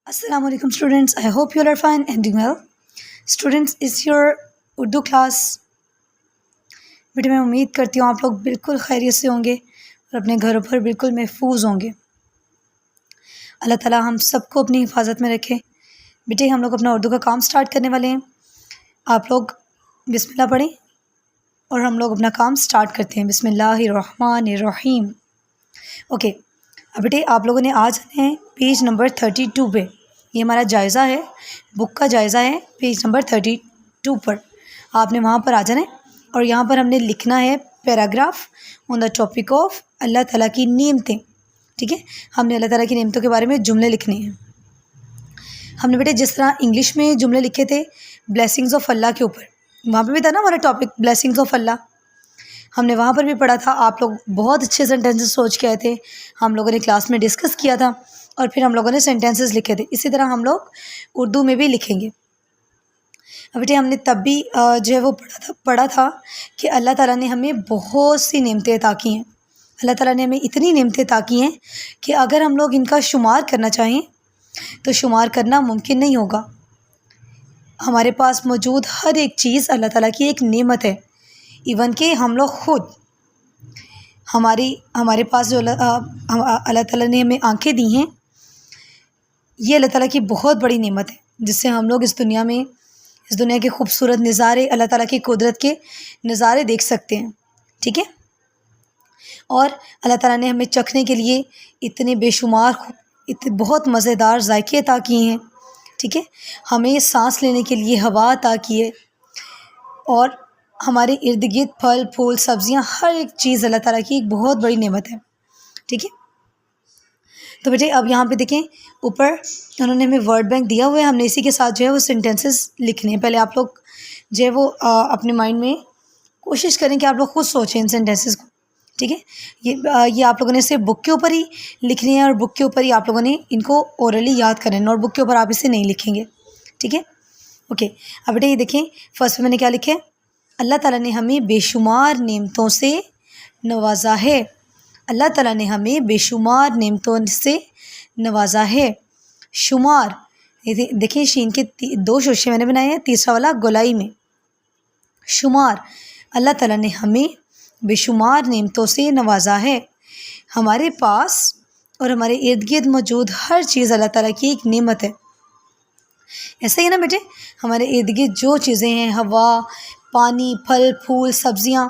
Assalamu alaikum students. I hope you all are fine and doing well. Students, is your Urdu class. बेटे मैं उम्मीद करती हूँ आप लोग बिल्कुल खैरियत से होंगे और अपने घरों पर बिल्कुल महफूज होंगे। अल्लाह ताला हम सबको अपनी हिफाजत में रखे। बेटे हम लोग अपना उर्दू का काम स्टार्ट करने वाले हैं। आप लोग बिस्मिल्लाह पढ़ें और हम लोग अपना काम स्टार्ट करते हैं। बिस्मिल्लाहिर्रहमानिर्रहीम। ओके, अब बेटे आप लोगों ने आज है पेज नंबर 32 पे, ये हमारा जायज़ा है, बुक का जायज़ा है पेज नंबर 32 पर। आपने वहाँ पर आ जाना है और यहाँ पर हमने लिखना है paragraph on the topic of Allah ताला की नेमतें। ठीक है, हमने अल्लाह ताला की नेमतों के बारे में जुमले लिखने हैं। हमने बेटे जिस तरह इंग्लिश में जुमले लिखे थे ब्लेसिंग्स ऑफ अल्लाह के ऊपर, वहाँ पर भी था ना हमारा टॉपिक ब्लेसिंग्स ऑफ अल्लाह, हमने वहाँ पर भी पढ़ा था। आप लोग बहुत अच्छे सेंटेंसेस सोच के आए थे, हम लोगों ने क्लास में डिस्कस किया था और फिर हम लोगों ने सेंटेंसेस लिखे थे। इसी तरह हम लोग उर्दू में भी लिखेंगे। अब बेटे हमने तब भी जो है वो पढ़ा था कि अल्लाह ताला ने हमें बहुत सी नेमतें अता की हैं। अल्लाह ताला ने हमें इतनी नेमतें अता की हैं कि अगर हम लोग इनका शुमार करना चाहें तो शुमार करना मुमकिन नहीं होगा। हमारे पास मौजूद हर एक चीज़ अल्लाह ताला की एक नेमत है। इवन कि हम लोग ख़ुद हमारे पास जो अल्लाह ताला ने हमें आंखें दी हैं, ये अल्लाह ताला की बहुत बड़ी नेमत है, जिससे हम लोग इस दुनिया के खूबसूरत नज़ारे, अल्लाह ताला की कुदरत के नज़ारे देख सकते हैं। ठीक है, और अल्लाह ताला ने हमें चखने के लिए इतने बेशुमार बहुत मज़ेदार जायके अता किए हैं। ठीक है, हमें सांस लेने के लिए हवा अता की है और हमारे इर्द गिर्द फल फूल सब्जियां, हर एक चीज़ अल्लाह ताला की एक बहुत बड़ी नेमत है। ठीक है, तो बेटे अब यहाँ पे देखें ऊपर उन्होंने हमें वर्ड बैंक दिया हुआ है, हमने इसी के साथ जो है वो सेंटेंसेस लिखने हैं। पहले आप लोग जो है वो अपने माइंड में कोशिश करें कि आप लोग खुद सोचें इन सेंटेंसेस को। ठीक है, ये आप लोगों ने सिर्फ बुक के ऊपर ही लिखने हैं और बुक के ऊपर ही आप लोगों ने इनको ओरली याद करना है, नोटबुक के ऊपर आप इसे नहीं लिखेंगे। ठीक है, ओके। अब बेटे ये देखें फर्स्ट में मैंने क्या लिखे, अल्लाह ताला ने हमें बेशुमार नेमतों से नवाजा है। अल्लाह ताला ने हमें बेशुमार नेमतों से नवाजा है। शुमार, ये देखिए शीन के दो शोशे मैंने बनाए हैं, तीसरा वाला गोलाई में। शुमार, अल्लाह ताला ने हमें बेशुमार नेमतों से नवाजा है। हमारे पास और हमारे इर्द गिर्द मौजूद हर चीज़ अल्लाह ताला की एक नेमत है। ऐसा ही ना बेटे, हमारे इर्द गिर्द जो चीज़ें हैं, हवा, पानी, फल फूल सब्जियां,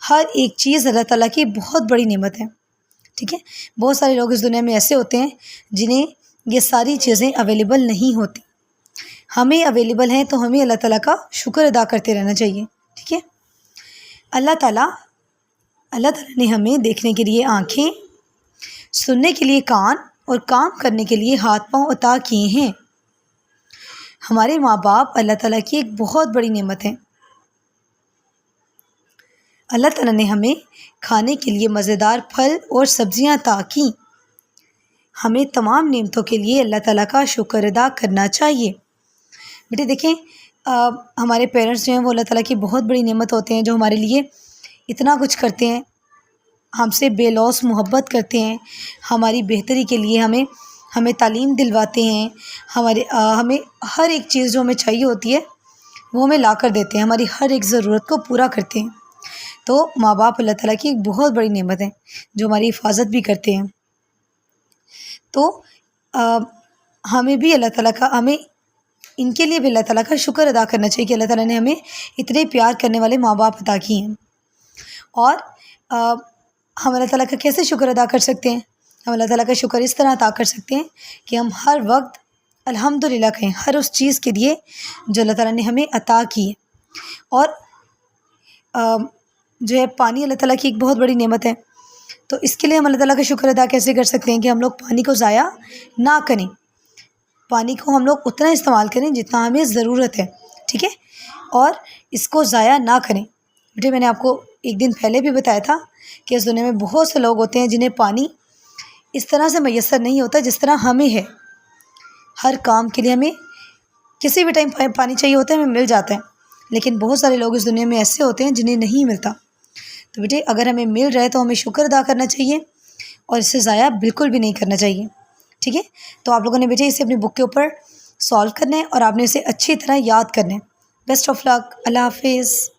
हर एक चीज़ अल्लाह ताला की बहुत बड़ी नेमत है। ठीक है, बहुत सारे लोग इस दुनिया में ऐसे होते हैं जिन्हें ये सारी चीज़ें अवेलेबल नहीं होती। हमें अवेलेबल हैं तो हमें अल्लाह ताला का शुक्र अदा करते रहना चाहिए। ठीक है, अल्लाह ताला ने हमें देखने के लिए आँखें, सुनने के लिए कान और काम करने के लिए हाथ पाँव अता किए हैं। हमारे माँ बाप अल्लाह ताला की एक बहुत बड़ी नेमत है। अल्लाह ताला ने हमें खाने के लिए मज़ेदार फल और सब्जियां अता की। हमें तमाम नेमतों के लिए अल्लाह ताला का शुक्र अदा करना चाहिए। बेटे देखें हमारे पेरेंट्स जो हैं वो अल्लाह ताला की बहुत बड़ी नेमत होते हैं, जो हमारे लिए इतना कुछ करते हैं, हमसे बेलौस मोहब्बत करते हैं, हमारी बेहतरी के लिए हमें तालीम दिलवाते हैं, हमें हर एक चीज़ जो हमें चाहिए होती है वो हमें ला कर देते हैं, हमारी हर एक ज़रूरत को पूरा करते हैं। तो माँ बाप अल्लाह ताला की एक बहुत बड़ी नेमत है जो हमारी हिफाजत भी करते हैं। तो हमें भी अल्लाह ताला का, हमें इनके लिए भी अल्लाह ताला का शुक्र अदा करना चाहिए कि अल्लाह ताला ने हमें इतने प्यार करने वाले माँ बाप अता किए हैं। और हम अल्लाह ताला का कैसे शुक्र अदा कर सकते हैं? हम अल्लाह ताला का शुक्र इस तरह अदा कर सकते हैं कि हम हर वक्त अल्हम्दुलिल्लाह कहें, हर उस चीज़ के लिए जो अल्लाह ताला ने हमें अता की है। और जो है पानी अल्लाह ताला की एक बहुत बड़ी नेमत है, तो इसके लिए हम अल्लाह ताला का शुक्र अदा कैसे कर सकते हैं कि हम लोग पानी को ज़ाया ना करें, पानी को हम लोग उतना इस्तेमाल करें जितना हमें ज़रूरत है। ठीक है, और इसको ज़ाया ना करें। बेटे मैंने आपको एक दिन पहले भी बताया था कि इस दुनिया में बहुत से लोग होते हैं जिन्हें पानी इस तरह से मैसर नहीं होता जिस तरह हमें है। हर काम के लिए हमें किसी भी टाइम पानी चाहिए होता है, हमें मिल जाता है, लेकिन बहुत सारे लोग इस दुनिया में ऐसे होते हैं जिन्हें नहीं मिलता। तो बेटे अगर हमें मिल रहा है तो हमें शुक्र अदा करना चाहिए और इसे ज़ाया बिल्कुल भी नहीं करना चाहिए। ٹھیک ہے. تو آپ لوگوں نے بیٹے اسے اپنی بک کے اوپر سالو کرنا ہے اور آپ نے اسے اچھی طرح یاد کرنا ہے. بیسٹ آف لک. اللہ حافظ.